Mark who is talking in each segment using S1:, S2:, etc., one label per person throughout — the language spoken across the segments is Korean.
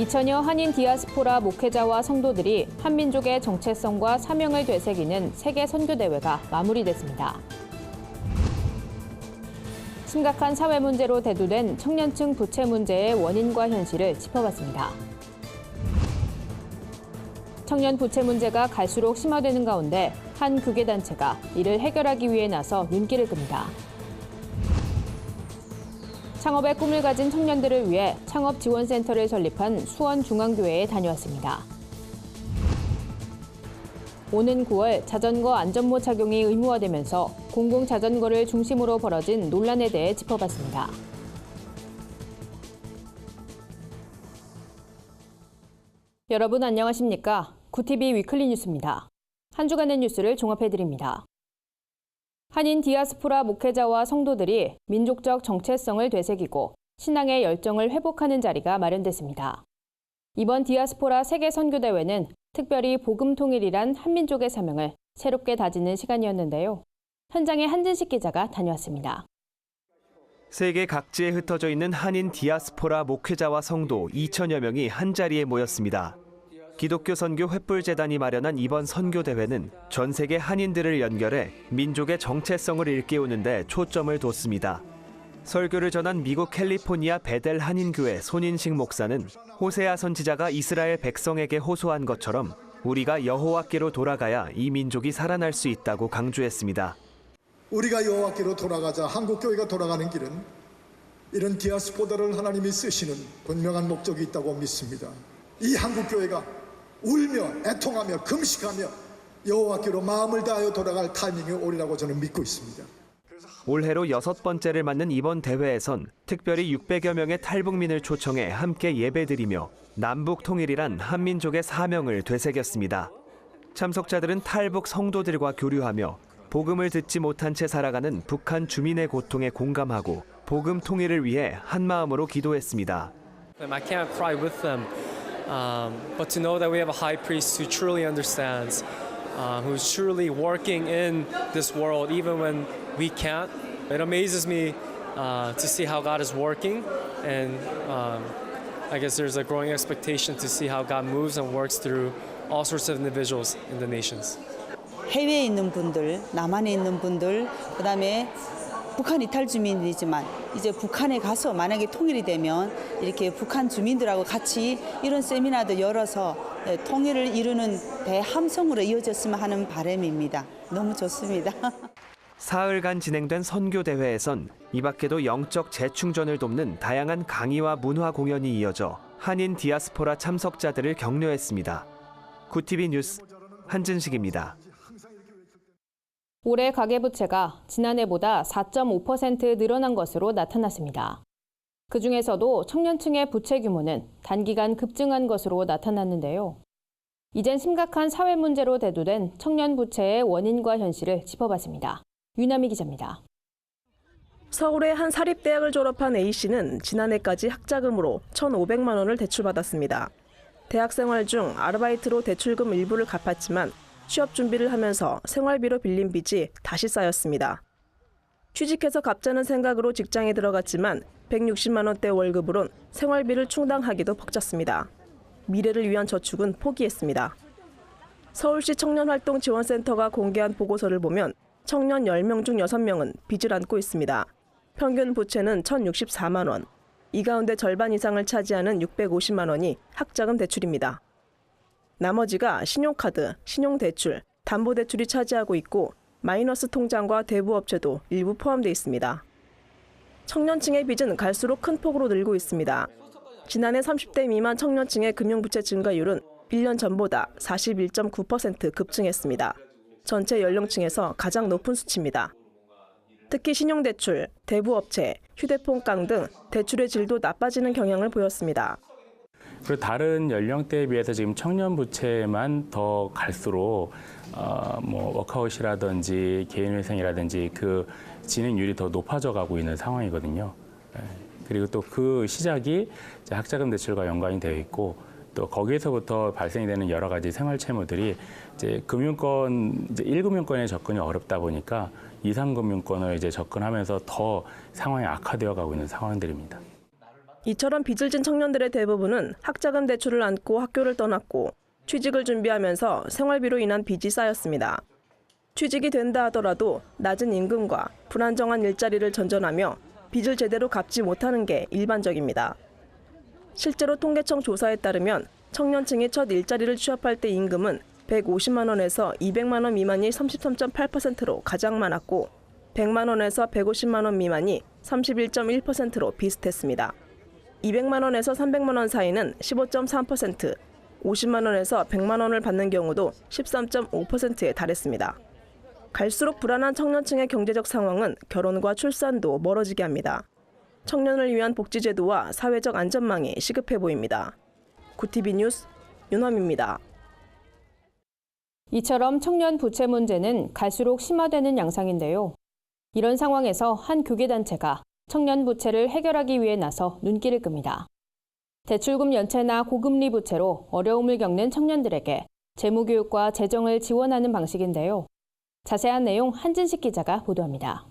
S1: 2천여 한인 디아스포라 목회자와 성도들이 한민족의 정체성과 사명을 되새기는 세계 선교대회가 마무리됐습니다. 심각한 사회 문제로 대두된 청년층 부채 문제의 원인과 현실을 짚어봤습니다. 청년 부채 문제가 갈수록 심화되는 가운데 한 교계단체가 이를 해결하기 위해 나서 눈길을 끕니다. 창업의 꿈을 가진 청년들을 위해 창업지원센터를 설립한 수원중앙교회에 다녀왔습니다. 오는 9월 자전거 안전모 착용이 의무화되면서 공공자전거를 중심으로 벌어진 논란에 대해 짚어봤습니다. 여러분 안녕하십니까? 구TV 위클리 뉴스입니다. 한 주간의 뉴스를 종합해드립니다. 한인 디아스포라 목회자와 성도들이 민족적 정체성을 되새기고 신앙의 열정을 회복하는 자리가 마련됐습니다. 이번 디아스포라 세계 선교대회는 특별히 복음 통일이란 한민족의 사명을 새롭게 다지는 시간이었는데요. 현장에 한진식 기자가 다녀왔습니다.
S2: 세계 각지에 흩어져 있는 한인 디아스포라 목회자와 성도 2천여 명이 한자리에 모였습니다. 기독교 선교 횃불재단이 마련한 이번 선교대회는 전 세계 한인들을 연결해 민족의 정체성을 일깨우는 데 초점을 뒀습니다. 설교를 전한 미국 캘리포니아 베델 한인교회 손인식 목사는 호세아 선지자가 이스라엘 백성에게 호소한 것처럼 우리가 여호와께로 돌아가야 이 민족이 살아날 수 있다고 강조했습니다.
S3: 우리가 여호와께로 돌아가자 한국교회가 돌아가는 길은 이런 디아스포라를 하나님이 쓰시는 분명한 목적이 있다고 믿습니다. 이 한국교회가 울며 애통하며 금식하며 여호와께로 마음을 다하여 돌아갈 타이밍이 오리라고 저는 믿고 있습니다.
S2: 올해로 6번째를 맞는 이번 대회에선 특별히 600여 명의 탈북민을 초청해 함께 예배드리며 남북 통일이란 한민족의 사명을 되새겼습니다. 참석자들은 탈북 성도들과 교류하며 복음을 듣지 못한 채 살아가는 북한 주민의 고통에 공감하고 복음 통일을 위해 한마음으로 기도했습니다.
S4: I can't cry with them, but to know that we have a high priest who truly understands, who's truly working in this world even when we can't. It amazes me to see how God is working, and I guess there's a growing expectation to see how God moves and works through all sorts of individuals in the nations.
S5: 해외에 있는 분들, 남한에 있는 분들, 그다음에 북한 이탈 주민이지만 이제 북한에 가서 만약에 통일이 되면 이렇게 북한 주민들하고 같이 이런 세미나도 열어서 통일을 이루는 대함성으로 이어졌으면 하는 바람입니다. 너무 좋습니다.
S2: 사흘간 진행된 선교대회에선 이 밖에도 영적 재충전을 돕는 다양한 강의와 문화 공연이 이어져 한인 디아스포라 참석자들을 격려했습니다. 구TV 뉴스 한진식입니다.
S1: 올해 가계부채가 지난해보다 4.5% 늘어난 것으로 나타났습니다. 그중에서도 청년층의 부채 규모는 단기간 급증한 것으로 나타났는데요. 이젠 심각한 사회 문제로 대두된 청년 부채의 원인과 현실을 짚어봤습니다. 유남희 기자입니다.
S6: 서울의 한 사립대학을 졸업한 A씨는 지난해까지 학자금으로 1,500만 원을 대출받았습니다. 대학 생활 중 아르바이트로 대출금 일부를 갚았지만 취업 준비를 하면서 생활비로 빌린 빚이 다시 쌓였습니다. 취직해서 갚자는 생각으로 직장에 들어갔지만 160만 원대 월급으론 생활비를 충당하기도 벅찼습니다. 미래를 위한 저축은 포기했습니다. 서울시 청년활동지원센터가 공개한 보고서를 보면 청년 10명 중 6명은 빚을 안고 있습니다. 평균 부채는 1,064만 원. 이 가운데 절반 이상을 차지하는 650만 원이 학자금 대출입니다. 나머지가 신용카드, 신용대출, 담보대출이 차지하고 있고 마이너스 통장과 대부업체도 일부 포함되어 있습니다. 청년층의 빚은 갈수록 큰 폭으로 늘고 있습니다. 지난해 30대 미만 청년층의 금융부채 증가율은 1년 전보다 41.9% 급증했습니다. 전체 연령층에서 가장 높은 수치입니다. 특히 신용대출, 대부업체, 휴대폰깡 등 대출의 질도 나빠지는 경향을 보였습니다.
S7: 그리고 다른 연령대에 비해서 지금 청년 부채만 더 갈수록 워크아웃이라든지 개인회생이라든지 그 진행률이 더 높아져 가고 있는 상황이거든요. 그리고 또 그 시작이 이제 학자금 대출과 연관이 되어 있고 또 거기에서부터 발생이 되는 여러 가지 생활 채무들이 이제 금융권 이제 1금융권에 접근이 어렵다 보니까 2, 3금융권을 이제 접근하면서 더 상황이 악화되어 가고 있는 상황들입니다.
S6: 이처럼 빚을 진 청년들의 대부분은 학자금 대출을 안고 학교를 떠났고 취직을 준비하면서 생활비로 인한 빚이 쌓였습니다. 취직이 된다 하더라도 낮은 임금과 불안정한 일자리를 전전하며 빚을 제대로 갚지 못하는 게 일반적입니다. 실제로 통계청 조사에 따르면 청년층이 첫 일자리를 취업할 때 임금은 150만 원에서 200만 원 미만이 33.8%로 가장 많았고 100만 원에서 150만 원 미만이 31.1%로 비슷했습니다. 200만 원에서 300만 원 사이는 15.3%, 50만 원에서 100만 원을 받는 경우도 13.5%에 달했습니다. 갈수록 불안한 청년층의 경제적 상황은 결혼과 출산도 멀어지게 합니다. 청년을 위한 복지제도와 사회적 안전망이 시급해 보입니다. 구티비 뉴스 윤화미입니다.
S1: 이처럼 청년 부채 문제는 갈수록 심화되는 양상인데요. 이런 상황에서 한 교계단체가 청년 부채를 해결하기 위해 나서 눈길을 끕니다. 대출금 연체나 고금리 부채로 어려움을 겪는 청년들에게 재무교육과 재정을 지원하는 방식인데요. 자세한 내용 한진식 기자가 보도합니다.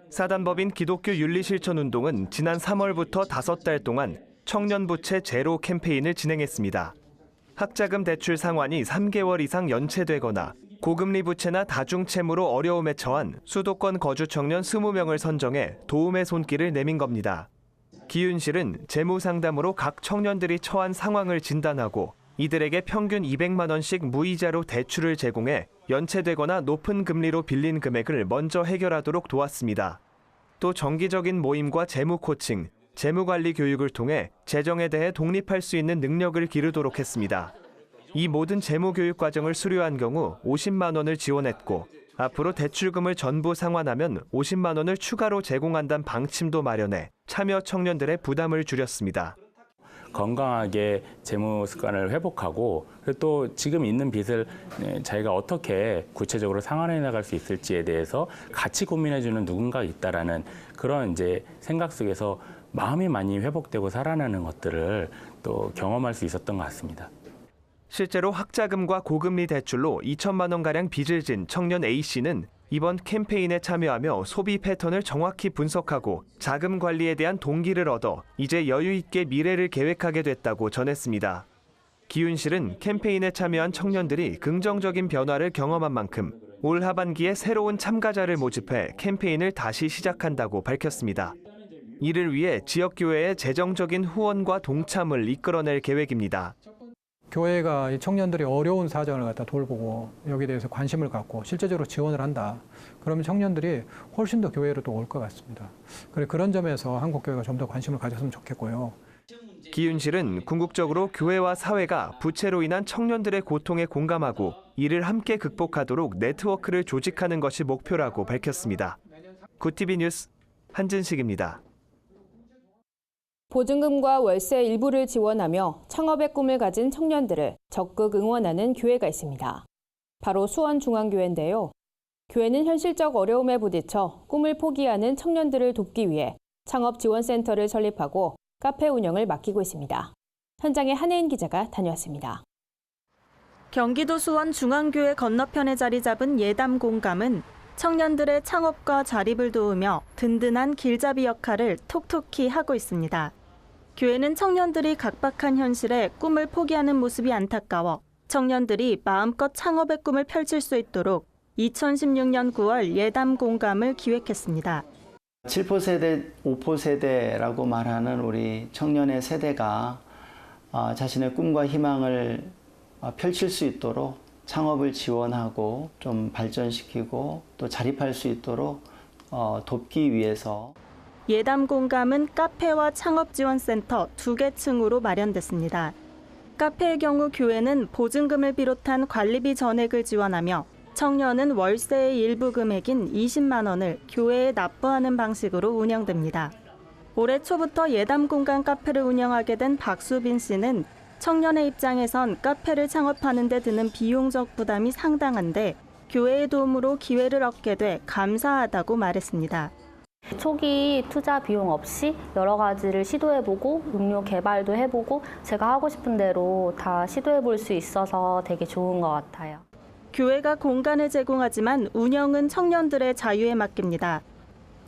S2: 사단법인 기독교 윤리실천운동은 지난 3월부터 5달 동안 청년 부채 제로 캠페인을 진행했습니다. 학자금 대출 상환이 3개월 이상 연체되거나 고금리 부채나 다중채무로 어려움에 처한 수도권 거주 청년 20명을 선정해 도움의 손길을 내민 겁니다. 기윤실은 재무 상담으로 각 청년들이 처한 상황을 진단하고 이들에게 평균 200만 원씩 무이자로 대출을 제공해 연체되거나 높은 금리로 빌린 금액을 먼저 해결하도록 도왔습니다. 또 정기적인 모임과 재무 코칭, 재무관리 교육을 통해 재정에 대해 독립할 수 있는 능력을 기르도록 했습니다. 이 모든 재무 교육 과정을 수료한 경우 50만 원을 지원했고 앞으로 대출금을 전부 상환하면 50만 원을 추가로 제공한다는 방침도 마련해 참여 청년들의 부담을 줄였습니다.
S7: 건강하게 재무 습관을 회복하고 또 지금 있는 빚을 자기가 어떻게 구체적으로 상환해 나갈 수 있을지에 대해서 같이 고민해 주는 누군가가 있다라는 그런 이제 생각 속에서 마음이 많이 회복되고 살아나는 것들을 또 경험할 수 있었던 것 같습니다.
S2: 실제로 학자금과 고금리 대출로 2천만 원가량 빚을 진 청년 A씨는 이번 캠페인에 참여하며 소비 패턴을 정확히 분석하고 자금 관리에 대한 동기를 얻어 이제 여유 있게 미래를 계획하게 됐다고 전했습니다. 기윤실은 캠페인에 참여한 청년들이 긍정적인 변화를 경험한 만큼 올 하반기에 새로운 참가자를 모집해 캠페인을 다시 시작한다고 밝혔습니다. 이를 위해 지역교회의 재정적인 후원과 동참을 이끌어낼 계획입니다.
S8: 교회가 이 청년들이 어려운 사정을 갖다 돌보고 여기에 대해서 관심을 갖고 실제적으로 지원을 한다. 그러면 청년들이 훨씬 더 교회로 또 올 것 같습니다. 그런 점에서 한국교회가 좀 더 관심을 가졌으면 좋겠고요.
S2: 기윤실은 궁극적으로 교회와 사회가 부채로 인한 청년들의 고통에 공감하고 이를 함께 극복하도록 네트워크를 조직하는 것이 목표라고 밝혔습니다. 구티비 뉴스 한진식입니다.
S1: 보증금과 월세 일부를 지원하며 창업의 꿈을 가진 청년들을 적극 응원하는 교회가 있습니다. 바로 수원중앙교회인데요. 교회는 현실적 어려움에 부딪혀 꿈을 포기하는 청년들을 돕기 위해 창업지원센터를 설립하고 카페 운영을 맡기고 있습니다. 현장에 한혜인 기자가 다녀왔습니다.
S9: 경기도 수원 중앙교회 건너편에 자리 잡은 예담 공감은 청년들의 창업과 자립을 도우며 든든한 길잡이 역할을 톡톡히 하고 있습니다. 교회는 청년들이 각박한 현실에 꿈을 포기하는 모습이 안타까워 청년들이 마음껏 창업의 꿈을 펼칠 수 있도록 2016년 9월 예담 공감을 기획했습니다.
S10: 7포 세대, 5포 세대라고 말하는 우리 청년의 세대가 자신의 꿈과 희망을 펼칠 수 있도록 창업을 지원하고 좀 발전시키고 또 자립할 수 있도록 돕기 위해서
S9: 예담 공감은 카페와 창업지원센터 2개 층으로 마련됐습니다. 카페의 경우 교회는 보증금을 비롯한 관리비 전액을 지원하며 청년은 월세의 일부 금액인 20만 원을 교회에 납부하는 방식으로 운영됩니다. 올해 초부터 예담 공간 카페를 운영하게 된 박수빈 씨는 청년의 입장에선 카페를 창업하는 데 드는 비용적 부담이 상당한데 교회의 도움으로 기회를 얻게 돼 감사하다고 말했습니다.
S11: 초기 투자 비용 없이 여러 가지를 시도해보고 음료 개발도 해보고 제가 하고 싶은 대로 다 시도해볼 수 있어서 되게 좋은 것 같아요.
S9: 교회가 공간을 제공하지만 운영은 청년들의 자유에 맡깁니다.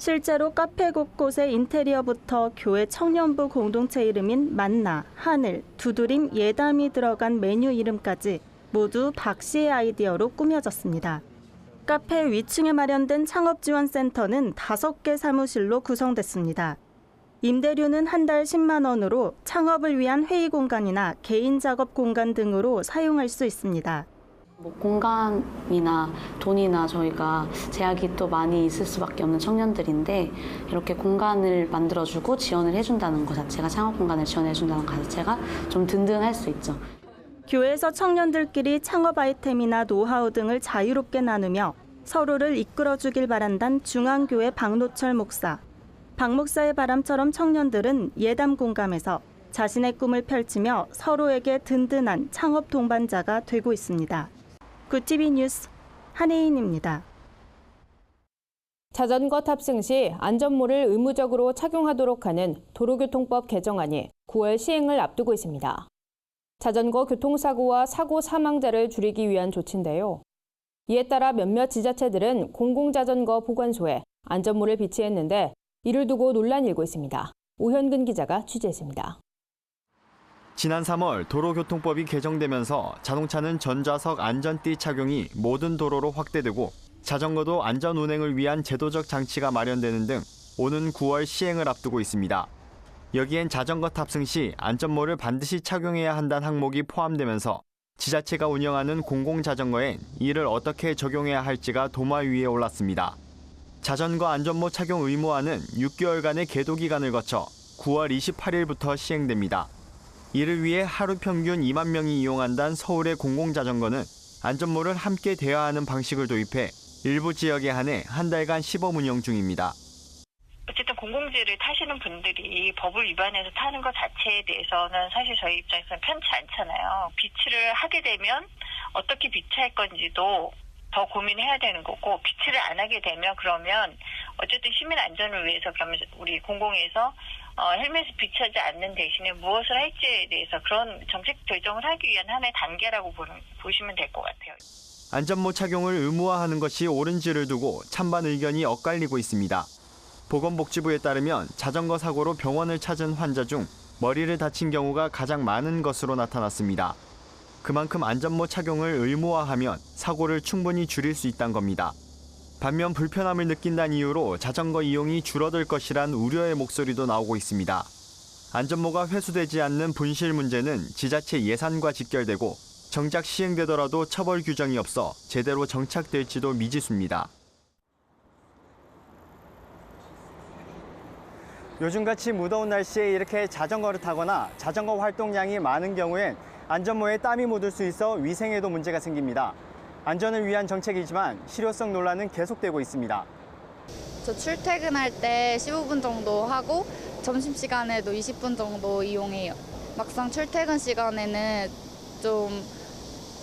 S9: 실제로 카페 곳곳의 인테리어부터 교회 청년부 공동체 이름인 만나, 하늘, 두드림, 예담이 들어간 메뉴 이름까지 모두 박 씨의 아이디어로 꾸며졌습니다. 카페 위층에 마련된 창업지원센터는 5개 사무실로 구성됐습니다. 임대료는 한 달 10만 원으로 창업을 위한 회의 공간이나 개인 작업 공간 등으로 사용할 수 있습니다.
S12: 공간이나 돈이나 저희가 제약이 또 많이 있을 수밖에 없는 청년들인데 이렇게 공간을 만들어주고 지원을 해준다는 것 자체가 창업 공간을 지원해준다는 것 자체가 좀 든든할 수 있죠.
S9: 교회에서 청년들끼리 창업 아이템이나 노하우 등을 자유롭게 나누며 서로를 이끌어주길 바란다는 중앙교회 박노철 목사. 박 목사의 바람처럼 청년들은 예담 공감에서 자신의 꿈을 펼치며 서로에게 든든한 창업 동반자가 되고 있습니다. 구TV 뉴스 한혜인입니다.
S1: 자전거 탑승 시 안전모를 의무적으로 착용하도록 하는 도로교통법 개정안이 9월 시행을 앞두고 있습니다. 자전거 교통사고와 사고 사망자를 줄이기 위한 조치인데요. 이에 따라 몇몇 지자체들은 공공자전거 보관소에 안전모를 비치했는데 이를 두고 논란이 일고 있습니다. 오현근 기자가 취재했습니다.
S13: 지난 3월 도로교통법이 개정되면서 자동차는 전좌석 안전띠 착용이 모든 도로로 확대되고 자전거도 안전 운행을 위한 제도적 장치가 마련되는 등 오는 9월 시행을 앞두고 있습니다. 여기엔 자전거 탑승 시 안전모를 반드시 착용해야 한다는 항목이 포함되면서 지자체가 운영하는 공공자전거엔 이를 어떻게 적용해야 할지가 도마 위에 올랐습니다. 자전거 안전모 착용 의무화는 6개월간의 계도 기간을 거쳐 9월 28일부터 시행됩니다. 이를 위해 하루 평균 2만 명이 이용한다는 서울의 공공자전거는 안전모를 함께 대여하는 방식을 도입해 일부 지역에 한해 한 달간 시범 운영 중입니다.
S14: 어쨌든 공공지를 타시는 분들이 법을 위반해서 타는 것 자체에 대해서는 사실 저희 입장에서는 편치 않잖아요. 비치를 하게 되면 어떻게 비치할 건지도 더 고민해야 되는 거고, 비치를 안 하게 되면 그러면 어쨌든 시민 안전을 위해서 그러면 우리 공공에서 헬멧을 비치하지 않는 대신에 무엇을 할지에 대해서 그런 정책 결정을 하기 위한 하나의 단계라고 보시면 될 것 같아요.
S13: 안전모 착용을 의무화하는 것이 옳은지를 두고 찬반 의견이 엇갈리고 있습니다. 보건복지부에 따르면 자전거 사고로 병원을 찾은 환자 중 머리를 다친 경우가 가장 많은 것으로 나타났습니다. 그만큼 안전모 착용을 의무화하면 사고를 충분히 줄일 수 있다는 겁니다. 반면 불편함을 느낀다는 이유로 자전거 이용이 줄어들 것이란 우려의 목소리도 나오고 있습니다. 안전모가 회수되지 않는 분실 문제는 지자체 예산과 직결되고 정작 시행되더라도 처벌 규정이 없어 제대로 정착될지도 미지수입니다.
S15: 요즘같이 무더운 날씨에 이렇게 자전거를 타거나 자전거 활동량이 많은 경우엔 안전모에 땀이 묻을 수 있어 위생에도 문제가 생깁니다. 안전을 위한 정책이지만 실효성 논란은 계속되고 있습니다.
S16: 저 출퇴근할 때 15분 정도 하고 점심시간에도 20분 정도 이용해요. 막상 출퇴근 시간에는 좀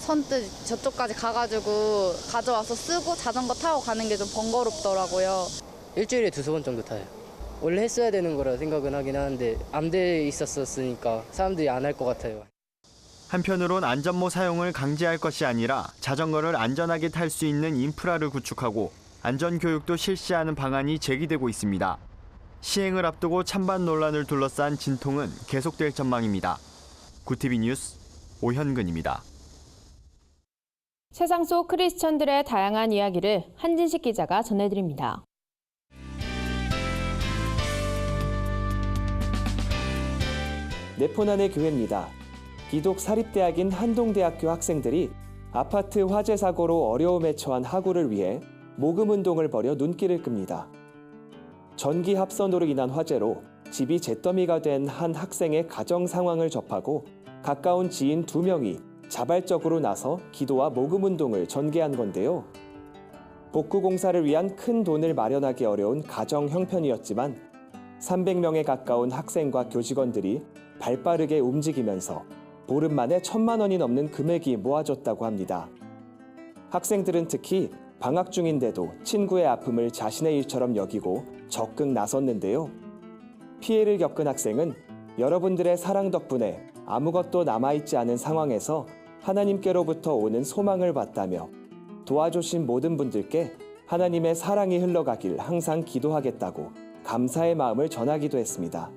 S16: 선뜻 저쪽까지 가가지고 가져와서 쓰고 자전거 타고 가는 게 좀 번거롭더라고요.
S17: 일주일에 2번 정도 타요. 원래 했어야 되는 거라 생각은 하긴 하는데 안 돼 있었으니까 사람들이 안 할 것 같아요.
S13: 한편으론 안전모 사용을 강제할 것이 아니라 자전거를 안전하게 탈 수 있는 인프라를 구축하고 안전교육도 실시하는 방안이 제기되고 있습니다. 시행을 앞두고 찬반 논란을 둘러싼 진통은 계속될 전망입니다. 구TV 뉴스 오현근입니다.
S1: 세상 속 크리스천들의 다양한 이야기를 한진식 기자가 전해드립니다.
S2: 내포난의 교회입니다. 기독 사립대학인 한동대학교 학생들이 아파트 화재 사고로 어려움에 처한 학우를 위해 모금운동을 벌여 눈길을 끕니다. 전기 합선으로 인한 화재로 집이 잿더미가 된 한 학생의 가정 상황을 접하고 가까운 지인 2명이 자발적으로 나서 기도와 모금운동을 전개한 건데요. 복구공사를 위한 큰 돈을 마련하기 어려운 가정 형편이었지만 300명에 가까운 학생과 교직원들이 발빠르게 움직이면서 보름 만에 1,000만 원이 넘는 금액이 모아졌다고 합니다. 학생들은 특히 방학 중인데도 친구의 아픔을 자신의 일처럼 여기고 적극 나섰는데요. 피해를 겪은 학생은 여러분들의 사랑 덕분에 아무것도 남아있지 않은 상황에서 하나님께로부터 오는 소망을 봤다며 도와주신 모든 분들께
S18: 하나님의 사랑이 흘러가길 항상 기도하겠다고 감사의 마음을 전하기도 했습니다.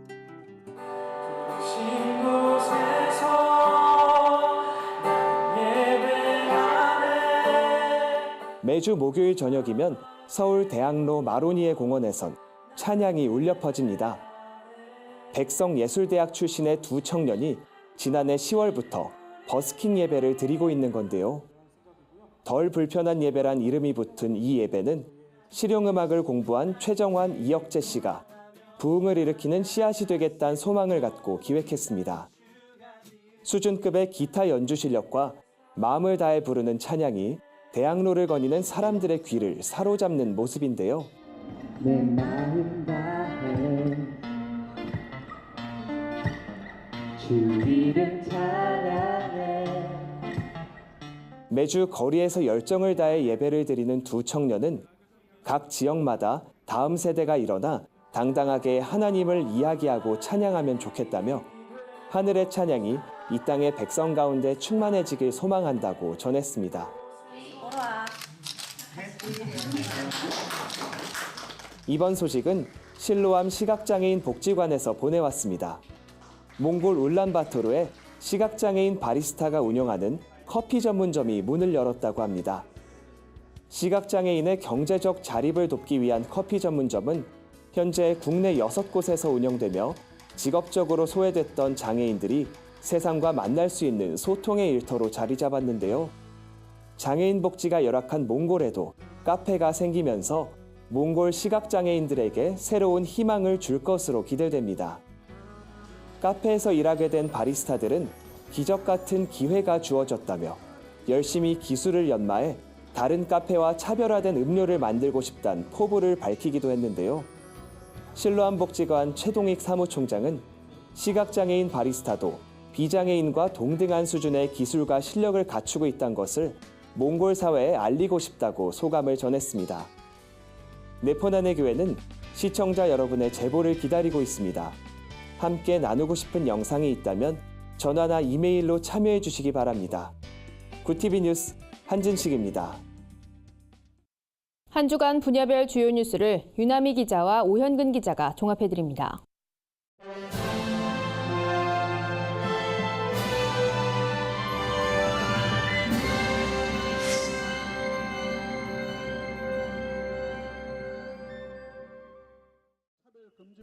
S18: 매주 목요일 저녁이면 서울 대학로 마로니에 공원에선 찬양이 울려 퍼집니다. 백성예술대학 출신의 두 청년이 지난해 10월부터 버스킹 예배를 드리고 있는 건데요. 덜 불편한 예배란 이름이 붙은 이 예배는 실용음악을 공부한 최정환, 이혁재 씨가 부흥을 일으키는 씨앗이 되겠다는 소망을 갖고 기획했습니다. 수준급의 기타 연주 실력과 마음을 다해 부르는 찬양이 대학로를 거니는 사람들의 귀를 사로잡는 모습인데요.
S19: 내 마음 다해 주 이름 찬양해.
S18: 매주 거리에서 열정을 다해 예배를 드리는 두 청년은 각 지역마다 다음 세대가 일어나 당당하게 하나님을 이야기하고 찬양하면 좋겠다며 하늘의 찬양이 이 땅의 백성 가운데 충만해지길 소망한다고 전했습니다. 이번 소식은 실로암 시각장애인 복지관에서 보내왔습니다. 몽골 울란바토르에 시각장애인 바리스타가 운영하는 커피 전문점이 문을 열었다고 합니다. 시각장애인의 경제적 자립을 돕기 위한 커피 전문점은 현재 국내 6곳에서 운영되며 직업적으로 소외됐던 장애인들이 세상과 만날 수 있는 소통의 일터로 자리 잡았는데요. 장애인 복지가 열악한 몽골에도 카페가 생기면서 몽골 시각장애인들에게 새로운 희망을 줄 것으로 기대됩니다. 카페에서 일하게 된 바리스타들은 기적 같은 기회가 주어졌다며 열심히 기술을 연마해 다른 카페와 차별화된 음료를 만들고 싶다는 포부를 밝히기도 했는데요. 실로암 복지관 최동익 사무총장은 시각장애인 바리스타도 비장애인과 동등한 수준의 기술과 실력을 갖추고 있다는 것을 몽골 사회에 알리고 싶다고 소감을 전했습니다. 네포난의 교회는 시청자 여러분의 제보를 기다리고 있습니다. 함께 나누고 싶은 영상이 있다면 전화나 이메일로 참여해 주시기 바랍니다. 구티비 뉴스 한진식입니다.
S1: 한 주간 분야별 주요 뉴스를 유나미 기자와 오현근 기자가 종합해드립니다.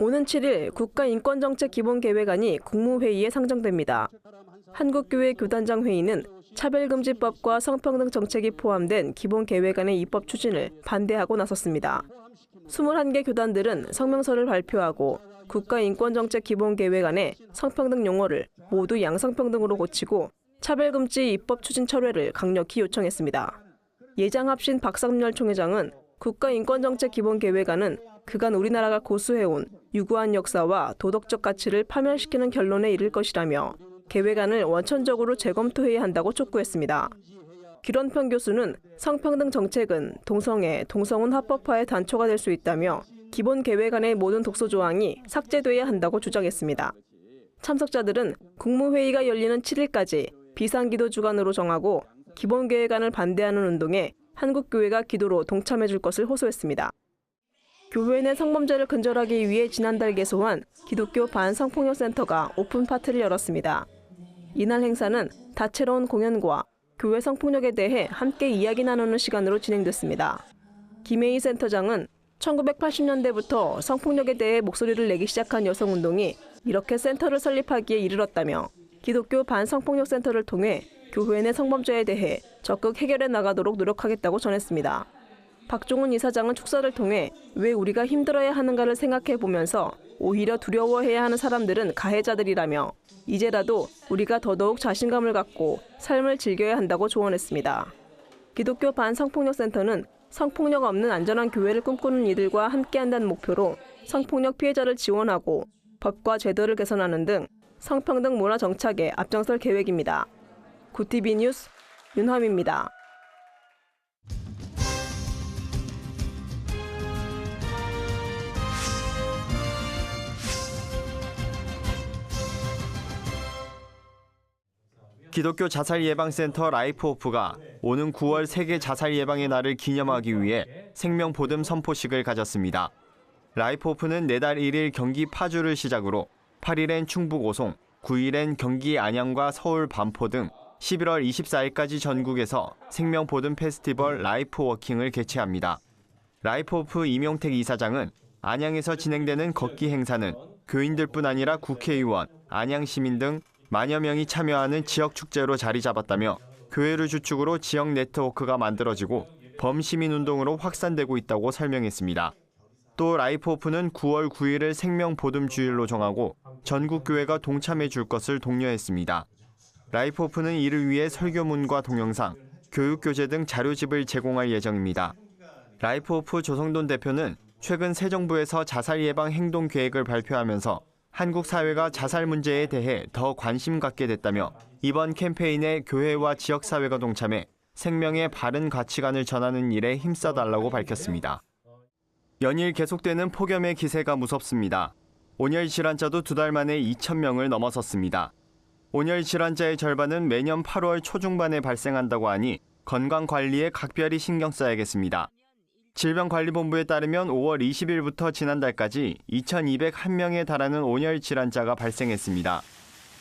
S6: 오는 7일 국가인권정책기본계획안이 국무회의에 상정됩니다. 한국교회 교단장 회의는 차별금지법과 성평등 정책이 포함된 기본계획안의 입법 추진을 반대하고 나섰습니다. 21개 교단들은 성명서를 발표하고 국가인권정책기본계획안에 성평등 용어를 모두 양성평등으로 고치고 차별금지 입법 추진 철회를 강력히 요청했습니다. 예장합신 박상렬 총회장은 국가인권정책기본계획안은 그간 우리나라가 고수해온 유구한 역사와 도덕적 가치를 파멸시키는 결론에 이를 것이라며 계획안을 원천적으로 재검토해야 한다고 촉구했습니다. 기론평 교수는 성평등 정책은 동성애, 동성혼 합법화의 단초가 될 수 있다며 기본 계획안의 모든 독소 조항이 삭제돼야 한다고 주장했습니다. 참석자들은 국무회의가 열리는 7일까지 비상기도 주간으로 정하고 기본 계획안을 반대하는 운동에 한국교회가 기도로 동참해 줄 것을 호소했습니다. 교회 내 성범죄를 근절하기 위해 지난달 개소한 기독교 반성폭력센터가 오픈 파티를 열었습니다. 이날 행사는 다채로운 공연과 교회 성폭력에 대해 함께 이야기 나누는 시간으로 진행됐습니다. 김혜희 센터장은 1980년대부터 성폭력에 대해 목소리를 내기 시작한 여성운동이 이렇게 센터를 설립하기에 이르렀다며 기독교 반성폭력센터를 통해 교회 내 성범죄에 대해 적극 해결해 나가도록 노력하겠다고 전했습니다. 박종훈 이사장은 축사를 통해 왜 우리가 힘들어야 하는가를 생각해 보면서 오히려 두려워해야 하는 사람들은 가해자들이라며 이제라도 우리가 더더욱 자신감을 갖고 삶을 즐겨야 한다고 조언했습니다. 기독교 반성폭력센터는 성폭력 없는 안전한 교회를 꿈꾸는 이들과 함께한다는 목표로 성폭력 피해자를 지원하고 법과 제도를 개선하는 등 성평등 문화 정착에 앞장설 계획입니다. 구티비 뉴스 윤함입니다.
S13: 기독교 자살 예방센터 라이프호프가 오는 9월 세계 자살 예방의 날을 기념하기 위해 생명 보듬 선포식을 가졌습니다. 라이프 오프는 내달 1일 경기 파주를 시작으로 8일엔 충북 오송, 9일엔 경기 안양과 서울 반포 등 11월 24일까지 전국에서 생명 보듬 페스티벌 라이프 워킹을 개최합니다. 라이프 오프 임용택 이사장은 안양에서 진행되는 걷기 행사는 교인들뿐 아니라 국회의원, 안양 시민 등 만여 명이 참여하는 지역 축제로 자리 잡았다며 교회를 주축으로 지역 네트워크가 만들어지고 범시민 운동으로 확산되고 있다고 설명했습니다. 또 라이프 오프는 9월 9일을 생명 보듬 주일로 정하고 전국 교회가 동참해 줄 것을 독려했습니다. 라이프 오프는 이를 위해 설교문과 동영상, 교육 교재 등 자료집을 제공할 예정입니다. 라이프 오프 조성돈 대표는 최근 새 정부에서 자살 예방 행동 계획을 발표하면서 한국 사회가 자살 문제에 대해 더 관심 갖게 됐다며 이번 캠페인에 교회와 지역 사회가 동참해 생명의 바른 가치관을 전하는 일에 힘써달라고 밝혔습니다. 연일 계속되는 폭염의 기세가 무섭습니다. 온열 질환자도 2달 만에 2,000명을 넘어섰습니다. 온열 질환자의 절반은 매년 8월 초중반에 발생한다고 하니 건강관리에 각별히 신경 써야겠습니다. 질병관리본부에 따르면 5월 20일부터 지난달까지 2,201명에 달하는 온열 질환자가 발생했습니다.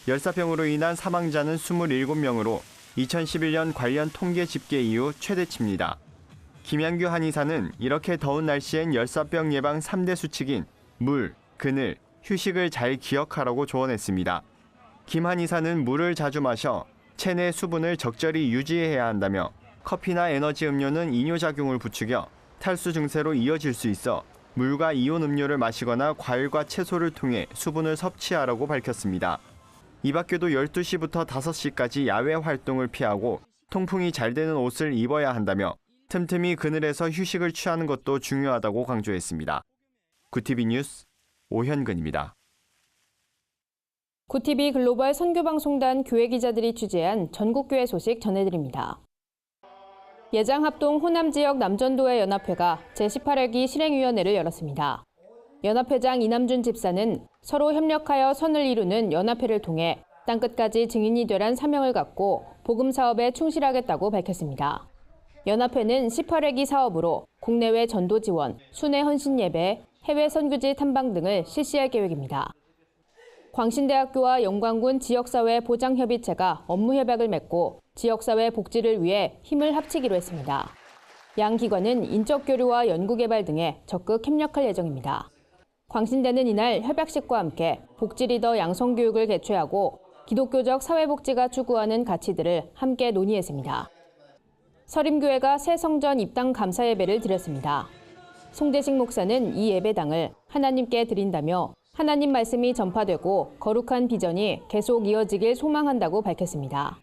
S13: 열사병으로 인한 사망자는 27명으로 2011년 관련 통계 집계 이후 최대치입니다. 김양규 한의사는 이렇게 더운 날씨엔 열사병 예방 3대 수칙인 물, 그늘, 휴식을 잘 기억하라고 조언했습니다. 김 한의사는 물을 자주 마셔 체내 수분을 적절히 유지해야 한다며 커피나 에너지 음료는 이뇨작용을 부추겨 탈수 증세로 이어질 수 있어 물과 이온 음료를 마시거나 과일과 채소를 통해 수분을 섭취하라고 밝혔습니다. 이 밖에도 12시부터 5시까지 야외 활동을 피하고 통풍이 잘 되는 옷을 입어야 한다며 틈틈이 그늘에서 휴식을 취하는 것도 중요하다고 강조했습니다. 구티비 뉴스 오현근입니다.
S1: 구티비 글로벌 선교방송단 교회 기자들이 취재한 전국교회 소식 전해드립니다. 예장합동 호남 지역 남전도회 연합회가 제18회기 실행위원회를 열었습니다. 연합회장 이남준 집사는 서로 협력하여 선을 이루는 연합회를 통해 땅끝까지 증인이 되란 사명을 갖고 복음 사업에 충실하겠다고 밝혔습니다. 연합회는 18회기 사업으로 국내외 전도 지원, 순회 헌신 예배, 해외 선교지 탐방 등을 실시할 계획입니다. 광신대학교와 영광군 지역사회 보장협의체가 업무협약을 맺고 지역사회 복지를 위해 힘을 합치기로 했습니다. 양 기관은 인적 교류와 연구개발 등에 적극 협력할 예정입니다. 광신대는 이날 협약식과 함께 복지 리더 양성 교육을 개최하고 기독교적 사회복지가 추구하는 가치들을 함께 논의했습니다. 서림교회가 새 성전 입당 감사 예배를 드렸습니다. 송대식 목사는 이 예배당을 하나님께 드린다며 하나님 말씀이 전파되고 거룩한 비전이 계속 이어지길 소망한다고 밝혔습니다.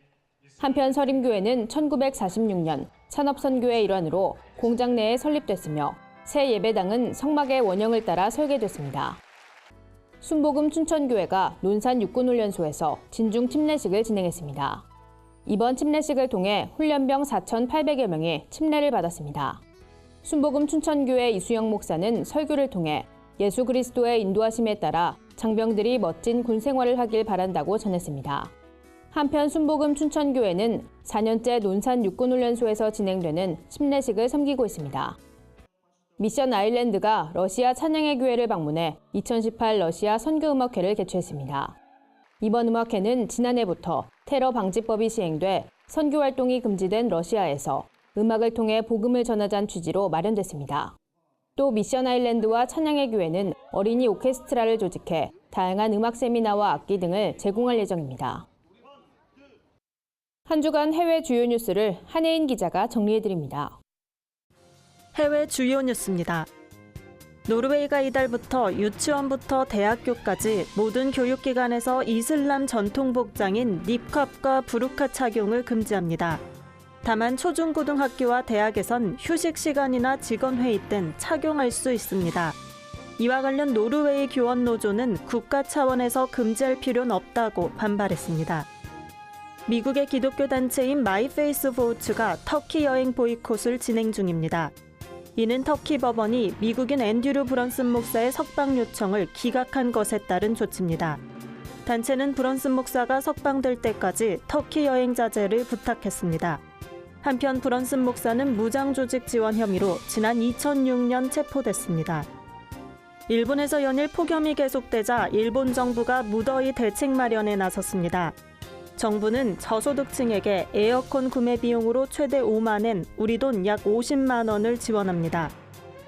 S1: 한편 서림교회는 1946년 산업선교의 일환으로 공장 내에 설립됐으며 새 예배당은 성막의 원형을 따라 설계됐습니다. 순복음 춘천교회가 논산 육군훈련소에서 진중 침례식을 진행했습니다. 이번 침례식을 통해 훈련병 4,800여 명이 침례를 받았습니다. 순복음 춘천교회 이수영 목사는 설교를 통해 예수 그리스도의 인도하심에 따라 장병들이 멋진 군 생활을 하길 바란다고 전했습니다. 한편 순복음 춘천교회는 4년째 논산 육군훈련소에서 진행되는 침례식을 섬기고 있습니다. 미션 아일랜드가 러시아 찬양의 교회를 방문해 2018 러시아 선교음악회를 개최했습니다. 이번 음악회는 지난해부터 테러 방지법이 시행돼 선교활동이 금지된 러시아에서 음악을 통해 복음을 전하자는 취지로 마련됐습니다. 또 미션 아일랜드와 찬양의 교회는 어린이 오케스트라를 조직해 다양한 음악 세미나와 악기 등을 제공할 예정입니다. 한 주간 해외 주요 뉴스를 한혜인 기자가 정리해드립니다.
S9: 해외 주요 뉴스입니다. 노르웨이가 이달부터 유치원부터 대학교까지 모든 교육기관에서 이슬람 전통 복장인 닙캅과 부르카 착용을 금지합니다. 다만 초중고등학교와 대학에선 휴식 시간이나 직원회의 땐 착용할 수 있습니다. 이와 관련 노르웨이 교원노조는 국가 차원에서 금지할 필요는 없다고 반발했습니다. 미국의 기독교 단체인 마이페이스 포우츠가 터키 여행 보이콧을 진행 중입니다. 이는 터키 법원이 미국인 앤드류 브런슨 목사의 석방 요청을 기각한 것에 따른 조치입니다. 단체는 브런슨 목사가 석방될 때까지 터키 여행 자제를 부탁했습니다. 한편 브런슨 목사는 무장조직 지원 혐의로 지난 2006년 체포됐습니다. 일본에서 연일 폭염이 계속되자 일본 정부가 무더위 대책 마련에 나섰습니다. 정부는 저소득층에게 에어컨 구매 비용으로 최대 5만 엔, 우리 돈 약 50만 원을 지원합니다.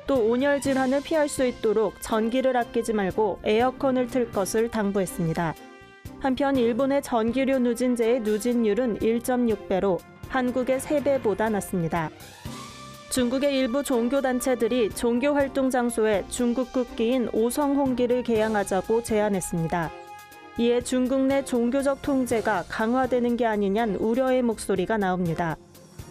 S9: 또 온열 질환을 피할 수 있도록 전기를 아끼지 말고 에어컨을 틀 것을 당부했습니다. 한편 일본의 전기료 누진제의 누진율은 1.6배로 한국의 3배보다 낮습니다. 중국의 일부 종교단체들이 종교활동 장소에 중국 국기인 오성홍기를 개양하자고 제안했습니다. 이에 중국 내 종교적 통제가 강화되는 게 아니냐는 우려의 목소리가 나옵니다.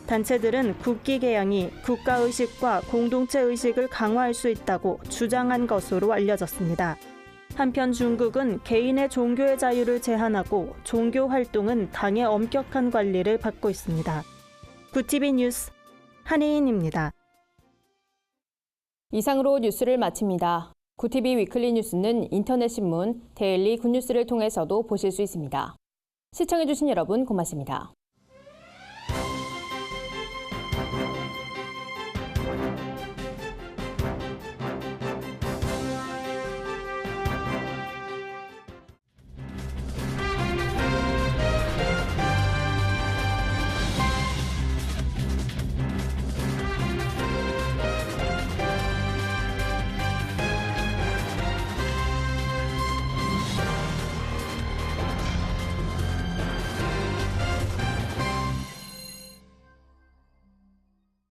S9: 단체들은 국기 개양이 국가의식과 공동체의식을 강화할 수 있다고 주장한 것으로 알려졌습니다. 한편 중국은 개인의 종교의 자유를 제한하고 종교 활동은 당의 엄격한 관리를 받고 있습니다. 구TV 뉴스 한혜인입니다.
S1: 이상으로 뉴스를 마칩니다. 구TV 위클리 뉴스는 인터넷 신문 데일리 굿뉴스를 통해서도 보실 수 있습니다. 시청해주신 여러분 고맙습니다.